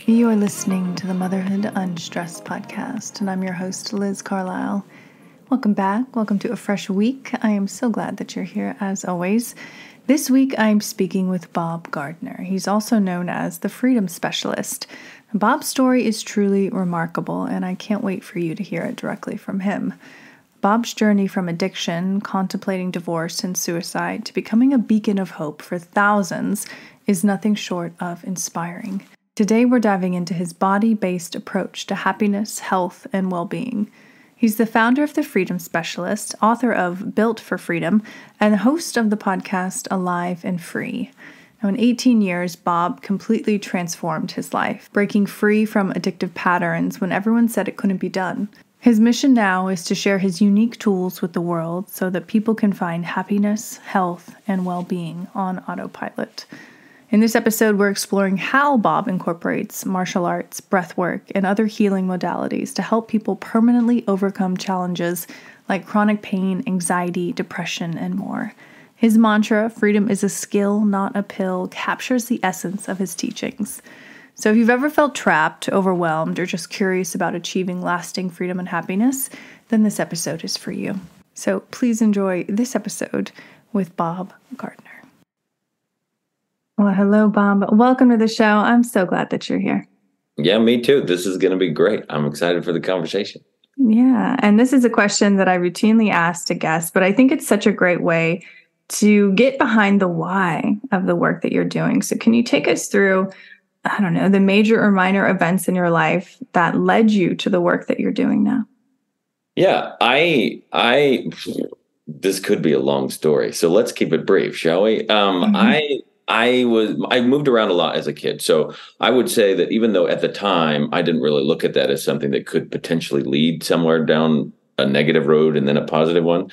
You are listening to the Motherhood Unstressed podcast, and I'm your host, Liz Carlisle. Welcome back. Welcome to a fresh week. I am so glad that you're here, as always. This week, I'm speaking with Bob Gardner. He's also known as the Freedom Specialist. Bob's story is truly remarkable, and I can't wait for you to hear it directly from him. Bob's journey from addiction, contemplating divorce and suicide, to becoming a beacon of hope for thousands is nothing short of inspiring. Today, we're diving into his body-based approach to happiness, health, and well-being. He's the founder of The Freedom Specialist, author of Built for Freedom, and host of the podcast Alive and Free. Now, in 18 years, Bob completely transformed his life, breaking free from addictive patterns when everyone said it couldn't be done. His mission now is to share his unique tools with the world so that people can find happiness, health, and well-being on autopilot. In this episode, we're exploring how Bob incorporates martial arts, breathwork, and other healing modalities to help people permanently overcome challenges like chronic pain, anxiety, depression, and more. His mantra, "Freedom is a skill, not a pill," captures the essence of his teachings. So if you've ever felt trapped, overwhelmed, or just curious about achieving lasting freedom and happiness, then this episode is for you. So please enjoy this episode with Bob Gardner. Well, hello, Bob. Welcome to the show. I'm so glad that you're here. Yeah, me too. This is going to be great. I'm excited for the conversation. Yeah, and this is a question that I routinely ask to guests, but I think it's such a great way to get behind the why of the work that you're doing. So can you take us through, the major or minor events in your life that led you to the work that you're doing now? Yeah, this could be a long story, so let's keep it brief, shall we? I moved around a lot as a kid. So I would say that even though at the time I didn't really look at that as something that could potentially lead somewhere down a negative road and then a positive one,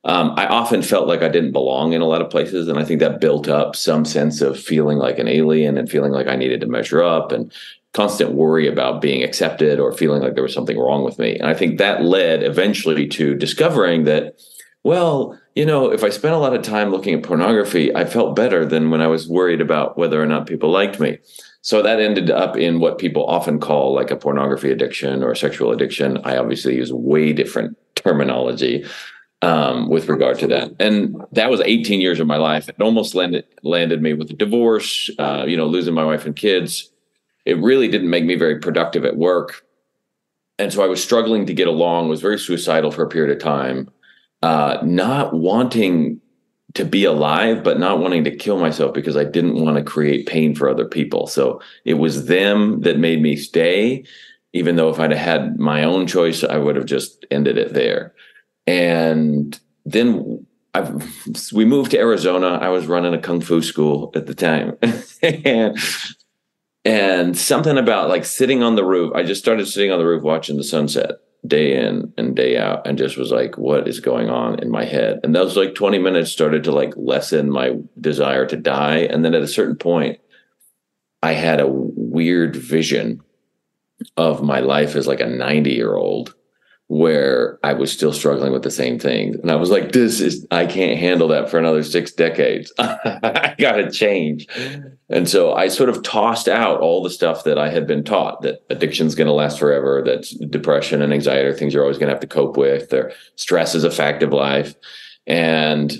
I often felt like I didn't belong in a lot of places. And I think that built up some sense of feeling like an alien and feeling like I needed to measure up and constant worry about being accepted or feeling like there was something wrong with me. And I think that led eventually to discovering that, well, if I spent a lot of time looking at pornography, I felt better than when I was worried about whether or not people liked me. So that ended up in what people often call like a pornography addiction or sexual addiction. I obviously use way different terminology with regard to that. And that was 18 years of my life. It almost landed me with a divorce, losing my wife and kids. It really didn't make me very productive at work. And so I was struggling to get along, was very suicidal for a period of time. Not wanting to be alive, but not wanting to kill myself because I didn't want to create pain for other people. So it was them that made me stay, even though if I'd had my own choice, I would have just ended it there. And then we moved to Arizona. I was running a Kung Fu school at the time. and something about like sitting on the roof. I just started sitting on the roof watching the sunset day in and day out, and just was like, what is going on in my head? And those like 20 minutes started to like lessen my desire to die. And then at a certain point, I had a weird vision of my life as like a 90-year-old where I was still struggling with the same thing. And I was like, I can't handle that for another 6 decades. I got to change. And so I sort of tossed out all the stuff that I had been taught, that addiction's going to last forever, that depression and anxiety are things you're always going to have to cope with, or stress is a fact of life. And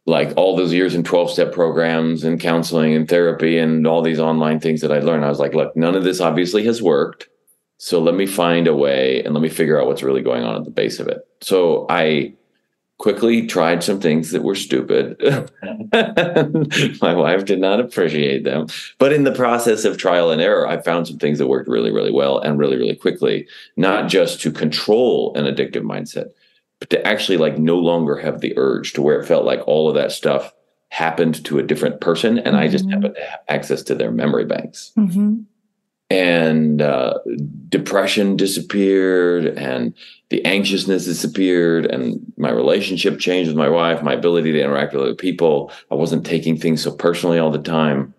like all those years in 12-step programs and counseling and therapy and all these online things that I learned, I was like, look, none of this obviously has worked. So let me find a way and let me figure out what's really going on at the base of it. So I quickly tried some things that were stupid. My wife did not appreciate them. But in the process of trial and error, I found some things that worked really, really well and really, really quickly, not just to control an addictive mindset, but to actually like no longer have the urge, to where it felt like all of that stuff happened to a different person and I just happened to have access to their memory banks. Mm-hmm. And depression disappeared, and the anxiousness disappeared, and my relationship changed with my wife, my ability to interact with other people. I wasn't taking things so personally all the time,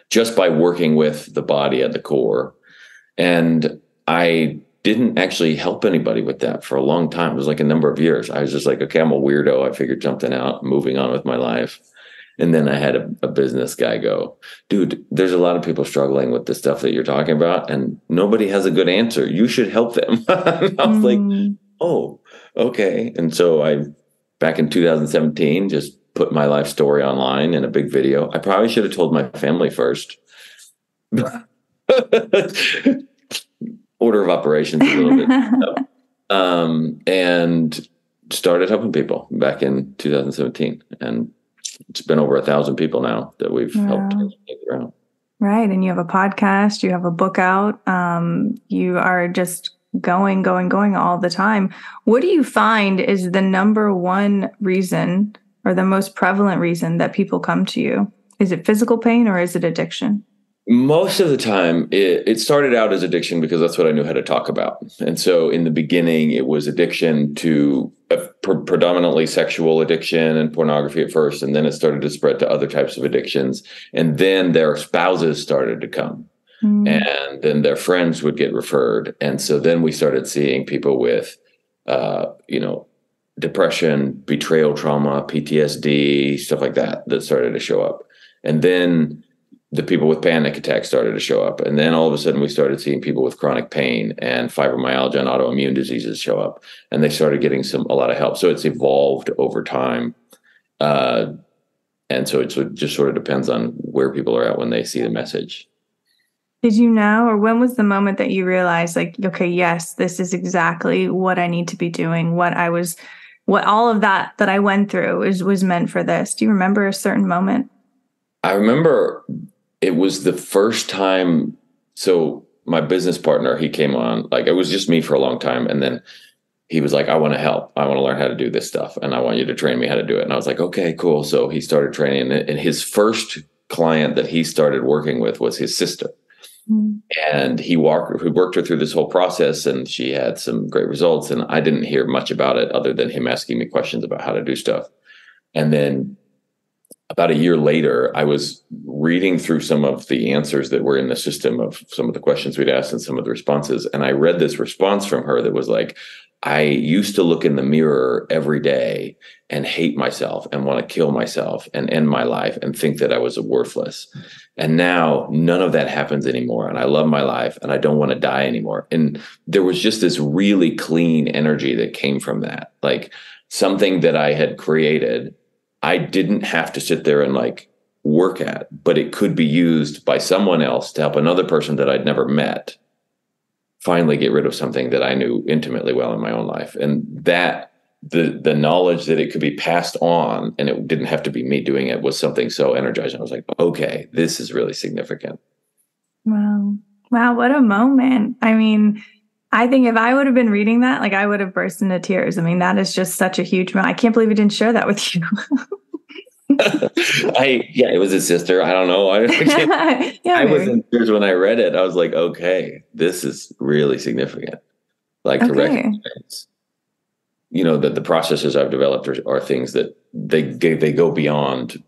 just by working with the body at the core. And I didn't actually help anybody with that for a long time. It was like a number of years. I was just like, okay, I'm a weirdo. I figured something out, moving on with my life. And then I had a business guy go, dude, there's a lot of people struggling with the stuff that you're talking about, and nobody has a good answer. You should help them. And I was like, oh, okay. And so back in 2017, just put my life story online in a big video. I probably should have told my family first. Order of operations a little bit. And started helping people back in 2017. And it's been over 1,000 people now that we've helped take it around. Right. And you have a podcast, you have a book out. You are just going all the time. What do you find is the number one reason or the most prevalent reason that people come to you? Is it physical pain or is it addiction? Most of the time, it started out as addiction because that's what I knew how to talk about. And so in the beginning, it was addiction to predominantly sexual addiction and pornography at first. And then it started to spread to other types of addictions. And then their spouses started to come. And then their friends would get referred. And so then we started seeing people with, depression, betrayal trauma, PTSD, stuff like that started to show up. And then the people with panic attacks started to show up. And then all of a sudden we started seeing people with chronic pain and fibromyalgia and autoimmune diseases show up. And they started getting a lot of help. So it's evolved over time. And so it just sort of depends on where people are at when they see the message. Did you know, or when was the moment that you realized, like, okay, yes, this is exactly what I need to be doing, what all of that I went through was meant for this? Do you remember a certain moment? I remember it was the first time. So my business partner, he came on, like it was just me for a long time. And then he was like, I want to help. I want to learn how to do this stuff. And I want you to train me how to do it. And I was like, okay, cool. So he started training. And his first client that he started working with was his sister. And he worked her through this whole process, and she had some great results. And I didn't hear much about it other than him asking me questions about how to do stuff. And then about a year later, I was reading through some of the answers that were in the system of some of the questions we'd asked and some of the responses. And I read this response from her that was like, I used to look in the mirror every day and hate myself and want to kill myself and end my life and think that I was worthless. And now none of that happens anymore. And I love my life and I don't want to die anymore. And there was just this really clean energy that came from that, like something that I had created. I didn't have to sit there and like work at, but it could be used by someone else to help another person that I'd never met finally get rid of something that I knew intimately well in my own life. And that the knowledge that it could be passed on and it didn't have to be me doing it was something so energizing. I was like, okay, this is really significant. Wow, what a moment. I mean, I think if I would have been reading that, like I would have burst into tears. I mean, that is just such a huge moment. I can't believe you didn't share that with you. It was his sister. I don't know. I was in tears when I read it. I was like, okay, this is really significant. Like to recognize, that the processes I've developed are things that they go beyond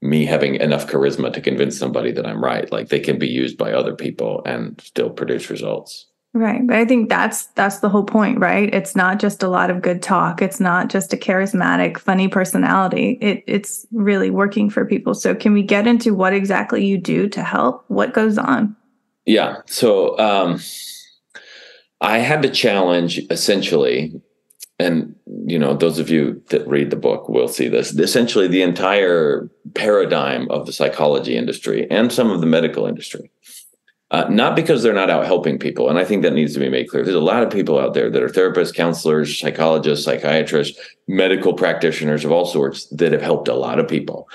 me having enough charisma to convince somebody that I'm right. Like they can be used by other people and still produce results. Right. But I think that's the whole point, right? It's not just a lot of good talk. It's not just a charismatic, funny personality. It's really working for people. So can we get into what exactly you do to help? What goes on? Yeah. So I had to challenge essentially, and those of you that read the book will see this, essentially the entire paradigm of the psychology industry and some of the medical industry. Not because they're not out helping people. And I think that needs to be made clear. There's a lot of people out there that are therapists, counselors, psychologists, psychiatrists, medical practitioners of all sorts that have helped a lot of people.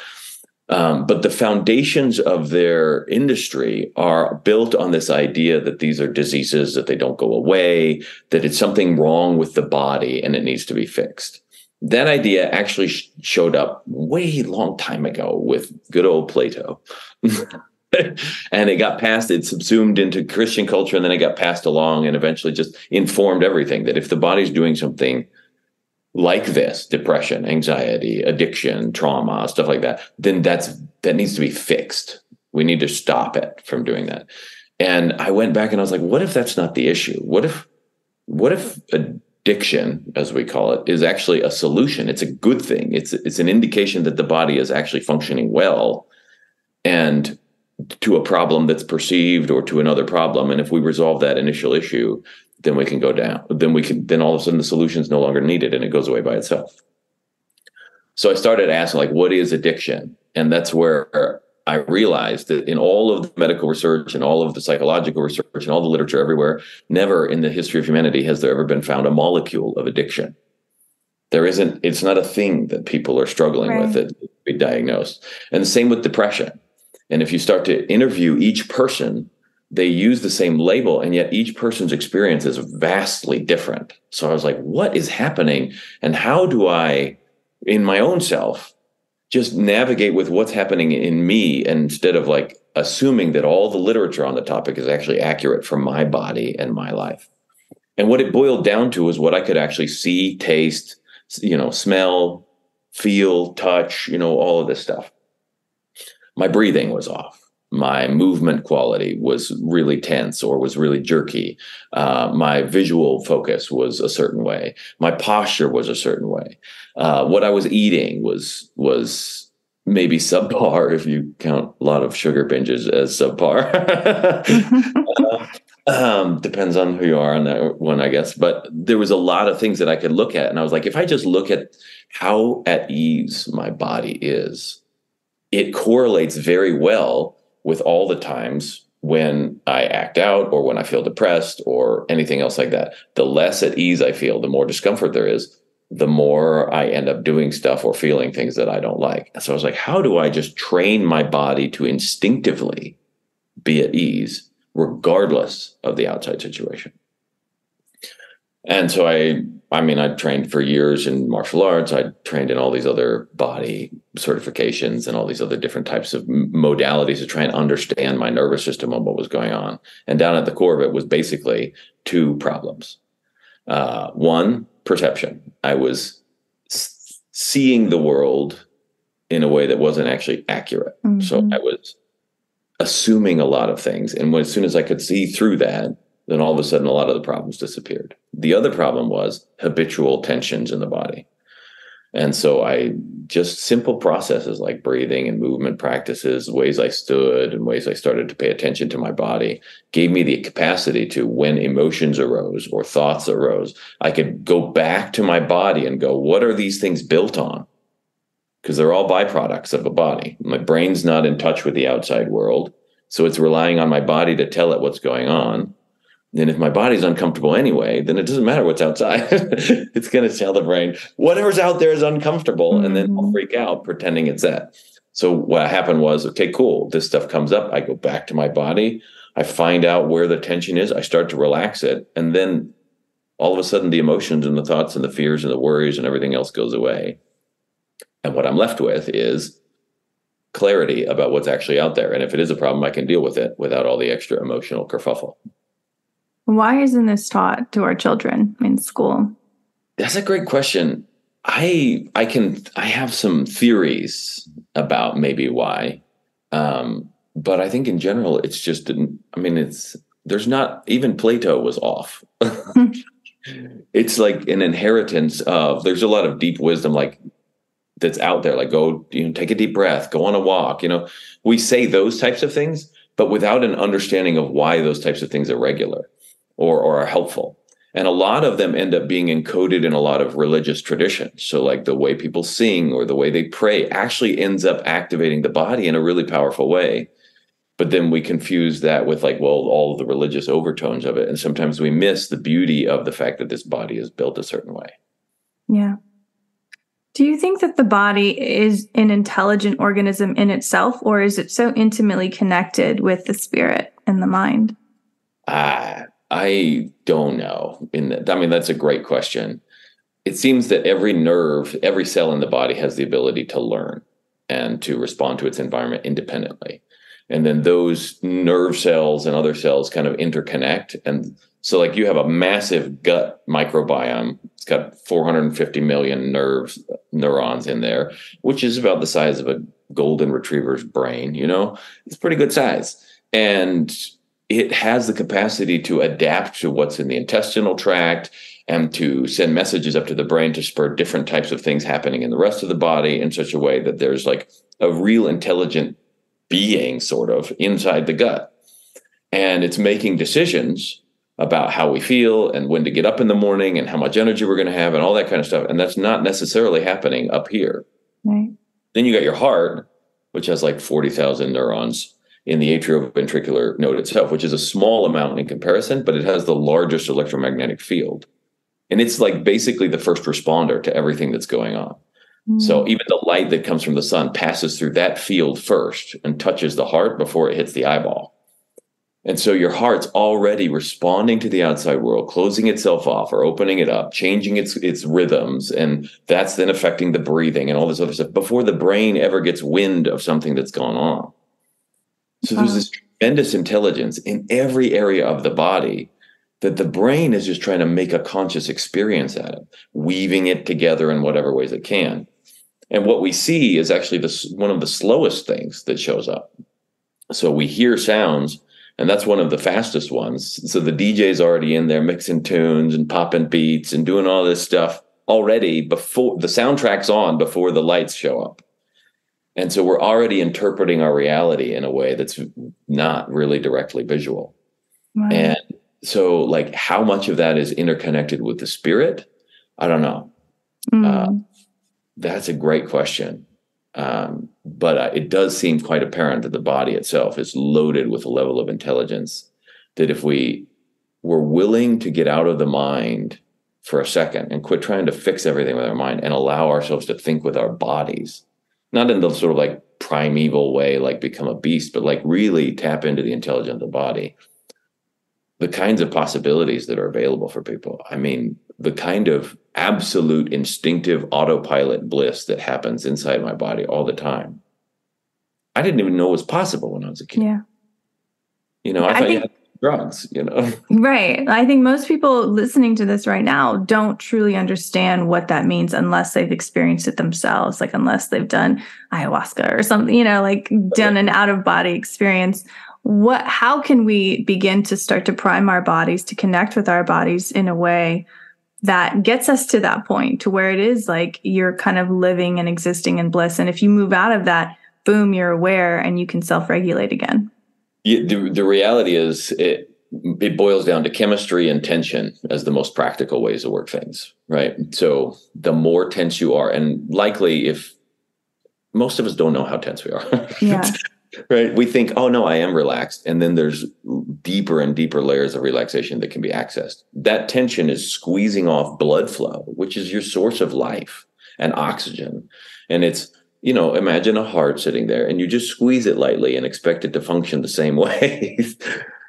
But the foundations of their industry are built on this idea that these are diseases, that they don't go away, that it's something wrong with the body and it needs to be fixed. That idea actually showed up way long time ago with good old Plato. And it subsumed into Christian culture, and then it got passed along and eventually just informed everything, that if the body's doing something like this, depression, anxiety, addiction, trauma, stuff like that, then that needs to be fixed. We need to stop it from doing that. And I went back and I was like, what if that's not the issue? What if addiction, as we call it, is actually a solution. It's a good thing. It's an indication that the body is actually functioning well and to a problem that's perceived or to another problem. And if we resolve that initial issue, then we can go down. Then all of a sudden the solution is no longer needed and it goes away by itself. So I started asking, like, what is addiction? And that's where I realized that in all of the medical research and all of the psychological research and all the literature everywhere, never in the history of humanity has there ever been found a molecule of addiction. It's not a thing that people are struggling with that be diagnosed. And the same with depression. And if you start to interview each person, they use the same label, and yet each person's experience is vastly different. So I was like, what is happening? And how do I, in my own self, just navigate with what's happening in me instead of like assuming that all the literature on the topic is actually accurate for my body and my life? And what it boiled down to is what I could actually see, taste, smell, feel, touch, all of this stuff. My breathing was off. My movement quality was really tense or was really jerky. My visual focus was a certain way. My posture was a certain way. What I was eating was maybe subpar, if you count a lot of sugar binges as subpar. Depends on who you are on that one, I guess. But there was a lot of things that I could look at. And I was like, if I just look at how at ease my body is, it correlates very well with all the times when I act out or when I feel depressed or anything else like that. The less at ease I feel, the more discomfort there is, the more I end up doing stuff or feeling things that I don't like. And so I was like, how do I just train my body to instinctively be at ease regardless of the outside situation? And so I trained for years in martial arts. I trained in all these other body certifications and all these other different types of modalities to try and understand my nervous system and what was going on. And down at the core of it was basically two problems. One, perception. I was seeing the world in a way that wasn't actually accurate. Mm-hmm. So I was assuming a lot of things. And as soon as I could see through that, then all of a sudden, a lot of the problems disappeared. The other problem was habitual tensions in the body. And so I just simple processes like breathing and movement practices, ways I stood and ways I started to pay attention to my body gave me the capacity to, when emotions arose or thoughts arose, I could go back to my body and go, what are these things built on? Because they're all byproducts of a body. My brain's not in touch with the outside world, so it's relying on my body to tell it what's going on. Then if my body's uncomfortable anyway, then it doesn't matter what's outside. It's going to tell the brain, whatever's out there is uncomfortable. Mm-hmm. And then I'll freak out pretending it's that. So what happened was, okay, cool. This stuff comes up. I go back to my body. I find out where the tension is. I start to relax it. And then all of a sudden the emotions and the thoughts and the fears and the worries and everything else goes away. And what I'm left with is clarity about what's actually out there. And if it is a problem, I can deal with it without all the extra emotional kerfuffle. Why isn't this taught to our children in school? That's a great question. I have some theories about maybe why. But I think in general, it's just, there's not, even Plato was off. It's like an inheritance of, there's a lot of deep wisdom, like that's out there, like go, take a deep breath, go on a walk, we say those types of things, but without an understanding of why those types of things are regular. Or are helpful. And a lot of them end up being encoded in a lot of religious traditions. So like the way people sing or the way they pray actually ends up activating the body in a really powerful way. But then we confuse that with all of the religious overtones of it. And sometimes we miss the beauty of the fact that this body is built a certain way. Yeah. Do you think that the body is an intelligent organism in itself, or is it so intimately connected with the spirit and the mind? I don't know. That's a great question. It seems that every nerve, every cell in the body has the ability to learn and to respond to its environment independently. And then those nerve cells and other cells kind of interconnect. And so you have a massive gut microbiome. It's got 450 million neurons in there, which is about the size of a golden retriever's brain. It's pretty good size. And it has the capacity to adapt to what's in the intestinal tract and to send messages up to the brain to spur different types of things happening in the rest of the body in such a way that there's like a real intelligent being sort of inside the gut. And it's making decisions about how we feel and when to get up in the morning and how much energy we're going to have and all that kind of stuff. And that's not necessarily happening up here. Right. Then you got your heart, which has like 40,000 neurons in the atrioventricular node itself, which is a small amount in comparison, but it has the largest electromagnetic field. And it's like basically the first responder to everything that's going on. So even the light that comes from the sun passes through that field first and touches the heart before it hits the eyeball. And so your heart's already responding to the outside world, closing itself off or opening it up, changing its rhythms. And that's then affecting the breathing and all this other stuff before the brain ever gets wind of something that's gone on. So there's this tremendous intelligence in every area of the body that the brain is just trying to make a conscious experience at it, weaving it together in whatever ways it can. And what we see is actually one of the slowest things that shows up. So we hear sounds, and that's one of the fastest ones. So the DJ's already in there mixing tunes and popping beats and doing all this stuff already before the soundtrack's on, before the lights show up. And so we're already interpreting our reality in a way that's not really directly visual. Right. And so like how much of that is interconnected with the spirit? I don't know. That's a great question. But it does seem quite apparent that the body itself is loaded with a level of intelligence that if we were willing to get out of the mind for a second and quit trying to fix everything with our mind and allow ourselves to think with our bodies, not in the sort of like primeval way, like become a beast, but like really tap into the intelligence of the body, the kinds of possibilities that are available for people. I mean, the kind of absolute instinctive autopilot bliss that happens inside my body all the time. I didn't even know was possible when I was a kid. Yeah. You know, I thought you had drugs, you know? Right. I think most people listening to this right now don't truly understand what that means unless they've experienced it themselves, like unless they've done ayahuasca or something, you know, like done an out-of-body experience. How can we begin to start to prime our bodies to connect with our bodies in a way that gets us to that point to where it is like you're kind of living and existing in bliss? And if you move out of that, boom, you're aware and you can self-regulate again. Yeah, the reality is it boils down to chemistry and tension as the most practical ways to work things, right? So the more tense you are, and likely if most of us don't know how tense we are. Yeah. Right. We think, oh, no, I am relaxed. And then there's deeper and deeper layers of relaxation that can be accessed. That tension is squeezing off blood flow, which is your source of life and oxygen. And it's, you know, imagine a heart sitting there and you just squeeze it lightly and expect it to function the same way.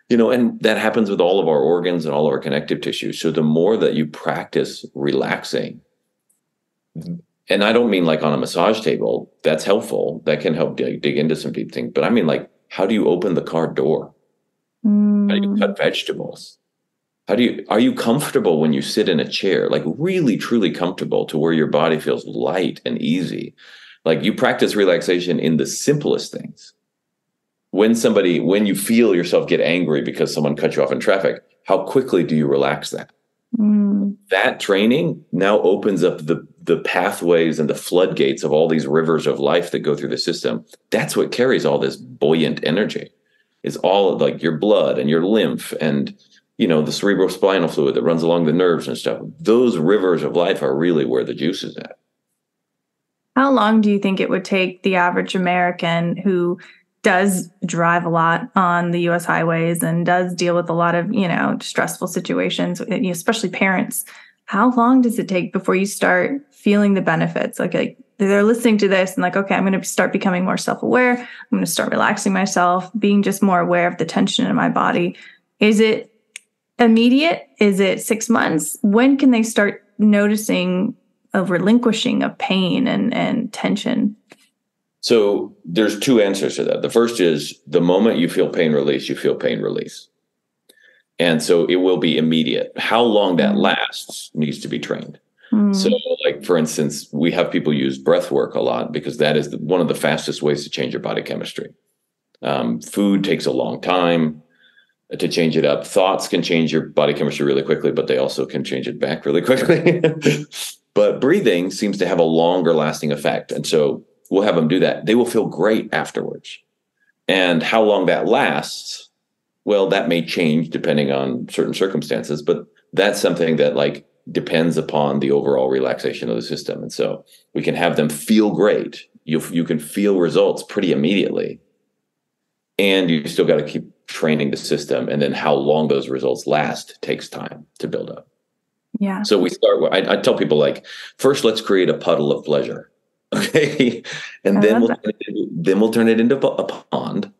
You know, and that happens with all of our organs and all of our connective tissues. So the more that you practice relaxing, and I don't mean like on a massage table, that's helpful. That can help dig into some deep things. But I mean, like, how do you open the car door? How do you cut vegetables? Are you comfortable when you sit in a chair, like really, truly comfortable to where your body feels light and easy? Like you practice relaxation in the simplest things. When you feel yourself get angry because someone cut you off in traffic, how quickly do you relax that? That training now opens up the pathways and the floodgates of all these rivers of life that go through the system. That's what carries all this buoyant energy. It's all like your blood and your lymph and, you know, the cerebrospinal fluid that runs along the nerves and stuff. Those rivers of life are really where the juice is at. How long do you think it would take the average American who does drive a lot on the U.S. highways and does deal with a lot of, you know, stressful situations, especially parents? How long does it take before you start feeling the benefits? Like they're listening to this and like, okay, I'm going to start becoming more self-aware. I'm going to start relaxing myself, being just more aware of the tension in my body. Is it immediate? Is it 6 months? When can they start noticing a relinquishing of pain and tension? So there's two answers to that. The first is the moment you feel pain release, you feel pain release. And so it will be immediate. How long that lasts needs to be trained. So like, for instance, we have people use breath work a lot because that is one of the fastest ways to change your body chemistry. Food takes a long time. to change it up. Thoughts can change your body chemistry really quickly, but they also can change it back really quickly. But breathing seems to have a longer lasting effect. And so we'll have them do that. They will feel great afterwards. And how long that lasts, well, that may change depending on certain circumstances, but that's something that like depends upon the overall relaxation of the system. And so we can have them feel great. You can feel results pretty immediately. And you still got to keep training the system. And then how long those results last takes time to build up. Yeah. So we start, I tell people like, first, let's create a puddle of pleasure. Okay. And then we'll turn it into a pond.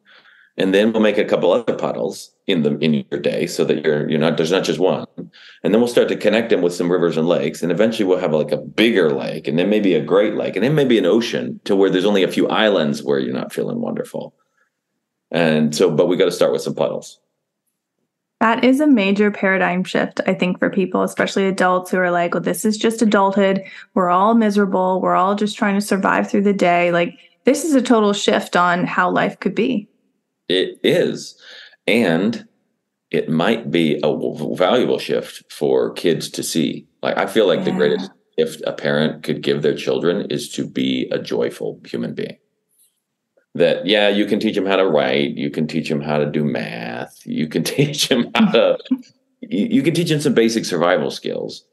And then we'll make a couple other puddles in your day so that there's not just one. And then we'll start to connect them with some rivers and lakes. And eventually we'll have like a bigger lake, and then maybe a great lake, and then maybe an ocean to where there's only a few islands where you're not feeling wonderful. And so, but we got to start with some puddles. That is a major paradigm shift, I think, for people, especially adults who are like, well, this is just adulthood. We're all miserable. We're all just trying to survive through the day. Like, this is a total shift on how life could be. It is. And it might be a valuable shift for kids to see. Like, I feel like the greatest gift a parent could give their children is to be a joyful human being. That, yeah, you can teach them how to write. You can teach them how to do math. You can teach them you can teach them some basic survival skills.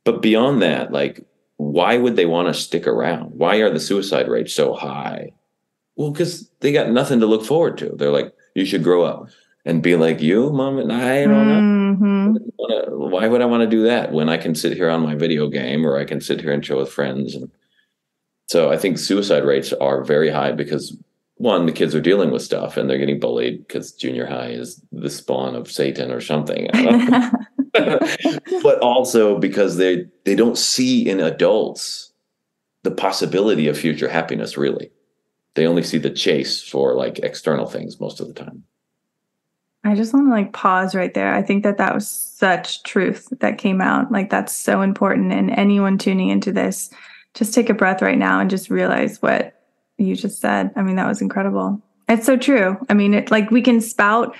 But beyond that, like, why would they want to stick around? Why are the suicide rates so high? Well, because they got nothing to look forward to. They're like, you should grow up and be like you, Mom. And I don't know. Why would I want to do that when I can sit here on my video game, or I can sit here and chill with friends? And so I think suicide rates are very high because, one, the kids are dealing with stuff and they're getting bullied because junior high is the spawn of Satan or something. But also because they don't see in adults the possibility of future happiness, really. They only see the chase for like external things most of the time. I just want to like pause right there. I think that was such truth that came out. Like, that's so important. And anyone tuning into this, just take a breath right now and just realize what you just said. I mean, that was incredible. It's so true. I mean, it like we can spout,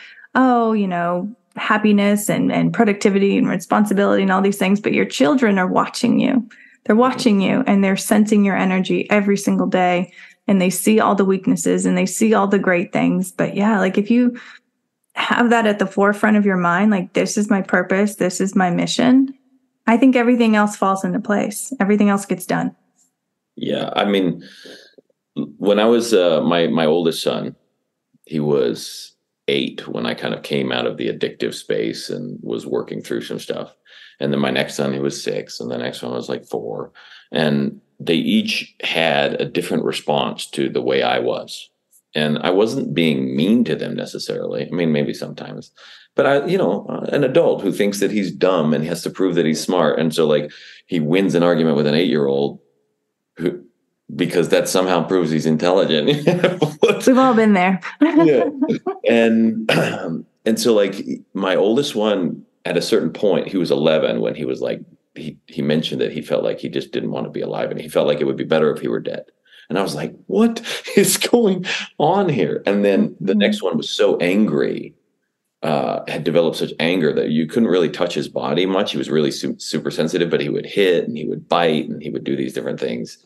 happiness and productivity and responsibility and all these things, but your children are watching you. They're watching you and they're sensing your energy every single day. And they see all the weaknesses and they see all the great things. But yeah, like if you have that at the forefront of your mind, like, this is my purpose, this is my mission, I think everything else falls into place. Everything else gets done. Yeah. I mean, when I was my oldest son, he was 8 when I kind of came out of the addictive space and was working through some stuff. And then my next son, he was 6, and the next one was like 4. And they each had a different response to the way I was. And I wasn't being mean to them necessarily. I mean, maybe sometimes. But an adult who thinks that he's dumb and he has to prove that he's smart. And so like he wins an argument with an 8-year-old because that somehow proves he's intelligent. We've all been there. Yeah. And so like my oldest one, at a certain point, he was 11 when he was like, he mentioned that he felt like he just didn't want to be alive and he felt like it would be better if he were dead. And I was like, what is going on here? And then the next one was so angry, had developed such anger that you couldn't really touch his body much. He was really super sensitive, but he would hit and he would bite and he would do these different things.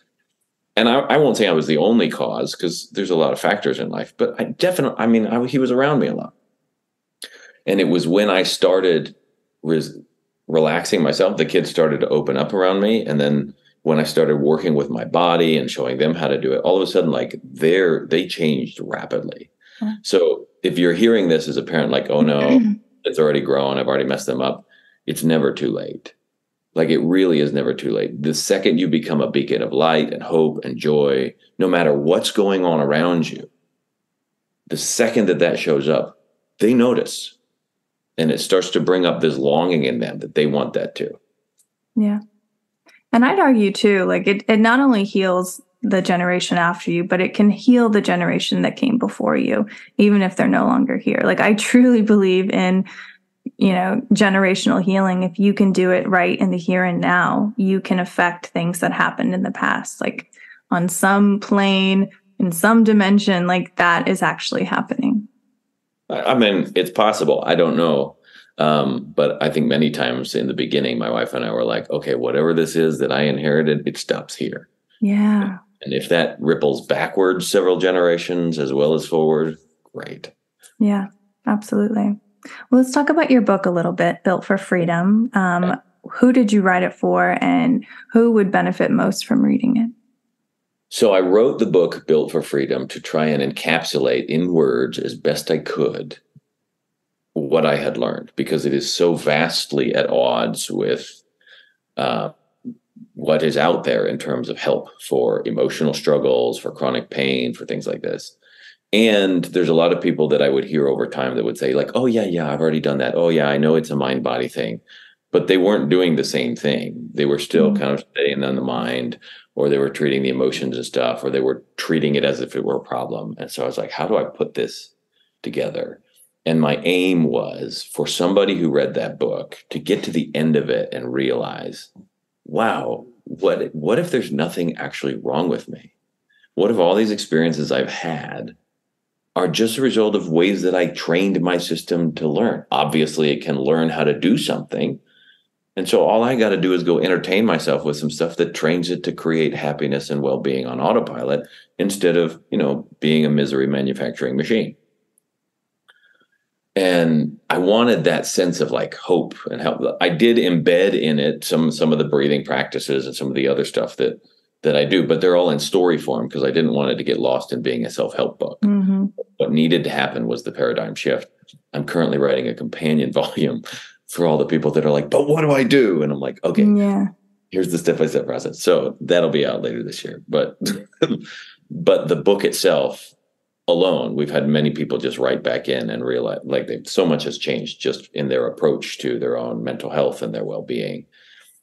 And I won't say I was the only cause because there's a lot of factors in life, but he was around me a lot. And it was when I started relaxing myself, the kids started to open up around me. And then when I started working with my body and showing them how to do it, all of a sudden, like they changed rapidly. So if you're hearing this as a parent, like, oh no, it's already grown, I've already messed them up, it's never too late. Like, it really is never too late. The second you become a beacon of light and hope and joy, no matter what's going on around you, the second that shows up, they notice. And it starts to bring up this longing in them that they want that too. Yeah. And I'd argue too, like it not only heals the generation after you, but it can heal the generation that came before you, even if they're no longer here. Like, I truly believe in, generational healing. If you can do it right in the here and now, you can affect things that happened in the past, like on some plane, in some dimension, like that is actually happening. I mean, it's possible. I don't know. But I think many times in the beginning, my wife and I were like, okay, whatever this is that I inherited, it stops here. Yeah. And if that ripples backwards several generations as well as forward, great. Yeah, absolutely. Well, let's talk about your book a little bit, Built for Freedom. Who did you write it for, and who would benefit most from reading it? So I wrote the book Built for Freedom to try and encapsulate in words as best I could what I had learned, because it is so vastly at odds with what is out there in terms of help for emotional struggles, for chronic pain, for things like this. And there's a lot of people that I would hear over time that would say like, oh yeah, I've already done that. Oh yeah, I know it's a mind body thing, but they weren't doing the same thing. They were still kind of staying on the mind, or they were treating the emotions and stuff, or they were treating it as if it were a problem. And so I was like, how do I put this together? And my aim was for somebody who read that book to get to the end of it and realize, wow, what if there's nothing actually wrong with me? What if all these experiences I've had are just a result of ways that I trained my system to learn? Obviously, it can learn how to do something. And so all I got to do is go entertain myself with some stuff that trains it to create happiness and well-being on autopilot instead of, being a misery manufacturing machine. And I wanted that sense of like hope and help. I did embed in it some of the breathing practices and some of the other stuff that I do, but they're all in story form because I didn't want it to get lost in being a self-help book. Mm-hmm. What needed to happen was the paradigm shift. I'm currently writing a companion volume for all the people that are like, but what do I do? And I'm like, okay, here's the step-by-step process. So that'll be out later this year. But but the book itself alone, we've had many people just write back in and realize like so much has changed just in their approach to their own mental health and their well-being.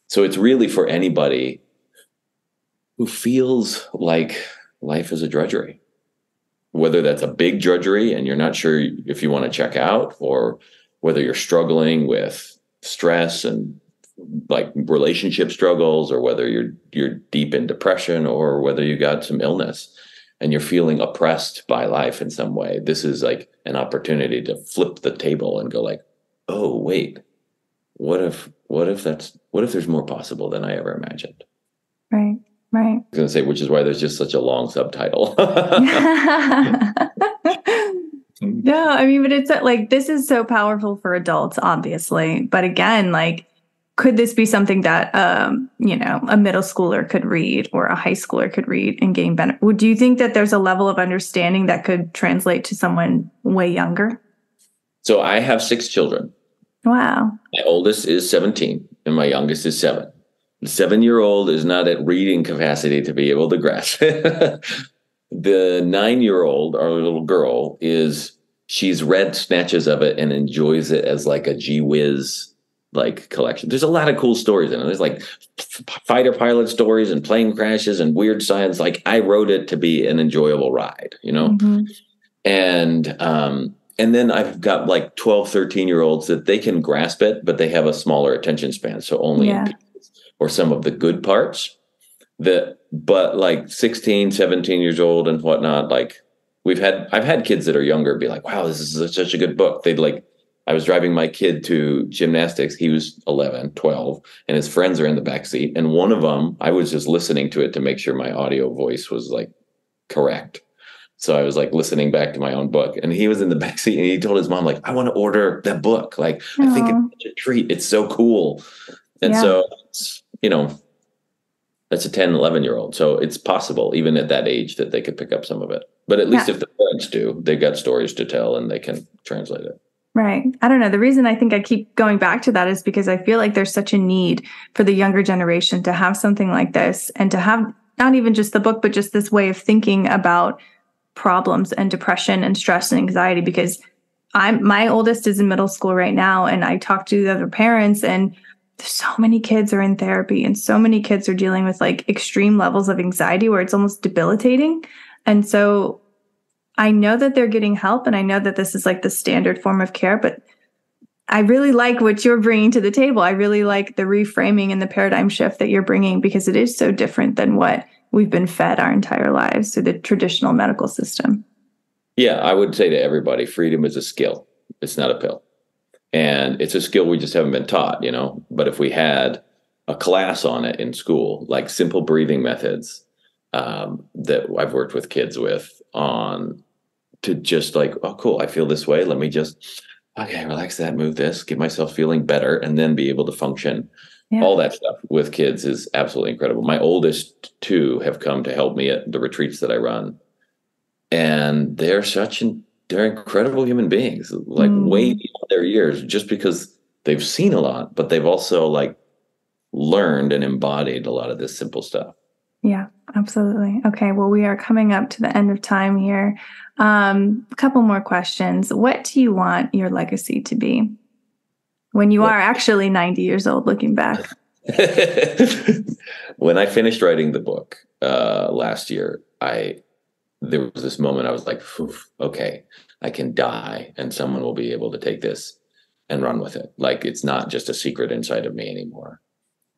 So it's really for anybody who feels like life is a drudgery, whether that's a big drudgery and you're not sure if you want to check out, or whether you're struggling with stress and like relationship struggles, or whether you're deep in depression, or whether you got some illness and you're feeling oppressed by life in some way. This is like an opportunity to flip the table and go like, oh, wait, what if there's more possible than I ever imagined? Right. I was going to say, which is why there's just such a long subtitle. No, I mean, but it's like, this is so powerful for adults, obviously. But again, like, could this be something that, a middle schooler could read or a high schooler could read and gain benefit? Do you think that there's a level of understanding that could translate to someone way younger? So I have 6 children. Wow. My oldest is 17 and my youngest is 7. The 7-year-old is not at reading capacity to be able to grasp it. The 9-year-old, our little girl, she's read snatches of it and enjoys it as like a gee whiz like collection. There's a lot of cool stories in it. There's like fighter pilot stories and plane crashes and weird science. Like I wrote it to be an enjoyable ride, Mm-hmm. And then I've got like 12, 13-year-olds that they can grasp it, but they have a smaller attention span. So only in pieces or some of the good parts. But like 16, 17 years old and whatnot, like I've had kids that are younger be like, wow, this is such a good book. I was driving my kid to gymnastics. He was 11, 12, and his friends are in the back seat. And one of them, I was just listening to it to make sure my audio voice was like correct. So I was like listening back to my own book, and he was in the back seat and he told his mom, like, I want to order that book. Like, aww. I think it's such a treat. It's so cool. And so, that's a 10, 11-year-old. So it's possible, even at that age, that they could pick up some of it. But at least if the parents do, they've got stories to tell and they can translate it. Right. I don't know. The reason I think I keep going back to that is because I feel like there's such a need for the younger generation to have something like this and to have not even just the book, but just this way of thinking about problems and depression and stress and anxiety. Because my oldest is in middle school right now, and I talk to the other parents, and so many kids are in therapy and so many kids are dealing with like extreme levels of anxiety where it's almost debilitating. And so I know that they're getting help, and I know that this is like the standard form of care, but I really like what you're bringing to the table. I really like the reframing and the paradigm shift that you're bringing, because it is so different than what we've been fed our entire lives through the traditional medical system. Yeah, I would say to everybody, freedom is a skill. It's not a pill. And it's a skill we just haven't been taught, But if we had a class on it in school, like simple breathing methods that I've worked with kids with on to just like, oh, cool, I feel this way. Let me just, okay, relax that, move this, get myself feeling better, and then be able to function. Yeah. All that stuff with kids is absolutely incredible. My oldest two have come to help me at the retreats that I run. And they're incredible human beings, like way beyond their years, just because they've seen a lot, but they've also like learned and embodied a lot of this simple stuff. Yeah, absolutely. Okay, well, we are coming up to the end of time here. A couple more questions. What do you want your legacy to be when you are actually 90 years old, looking back? When I finished writing the book last year, there was this moment I was like, okay, I can die and someone will be able to take this and run with it. Like, it's not just a secret inside of me anymore.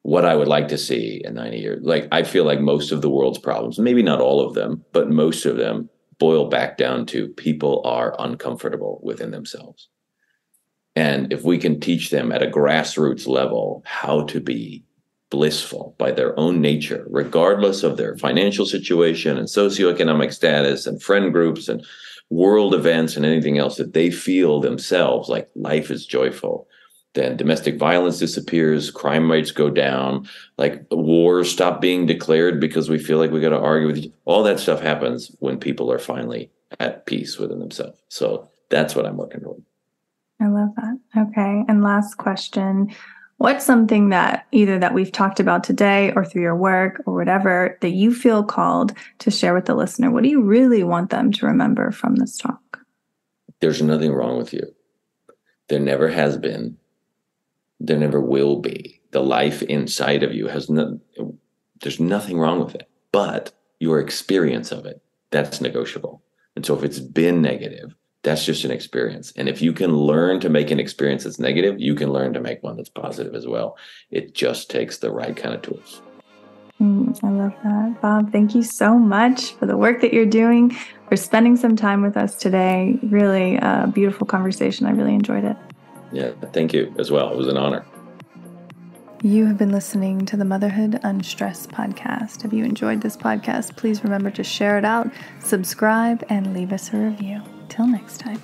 What I would like to see in 90 years, like, I feel like most of the world's problems, maybe not all of them, but most of them boil back down to people are uncomfortable within themselves. And if we can teach them at a grassroots level how to be blissful by their own nature, regardless of their financial situation and socioeconomic status and friend groups and world events and anything else, that they feel themselves like life is joyful, then domestic violence disappears, crime rates go down, like wars stop being declared because we feel like we got to argue with each other. All that stuff happens when people are finally at peace within themselves. So that's what I'm working toward. I love that. Okay. And last question. What's something that either that we've talked about today or through your work or whatever that you feel called to share with the listener? What do you really want them to remember from this talk? There's nothing wrong with you. There never has been. There never will be. The life inside of you there's nothing wrong with it, but your experience of it, that's negotiable. And so if it's been negative, that's just an experience. And if you can learn to make an experience that's negative, you can learn to make one that's positive as well. It just takes the right kind of tools. I love that. Bob, thank you so much for the work that you're doing, for spending some time with us today. Really a beautiful conversation. I really enjoyed it. Yeah, thank you as well. It was an honor. You have been listening to the Motherhood Unstressed podcast. If you enjoyed this podcast, please remember to share it out, subscribe, and leave us a review. Till next time.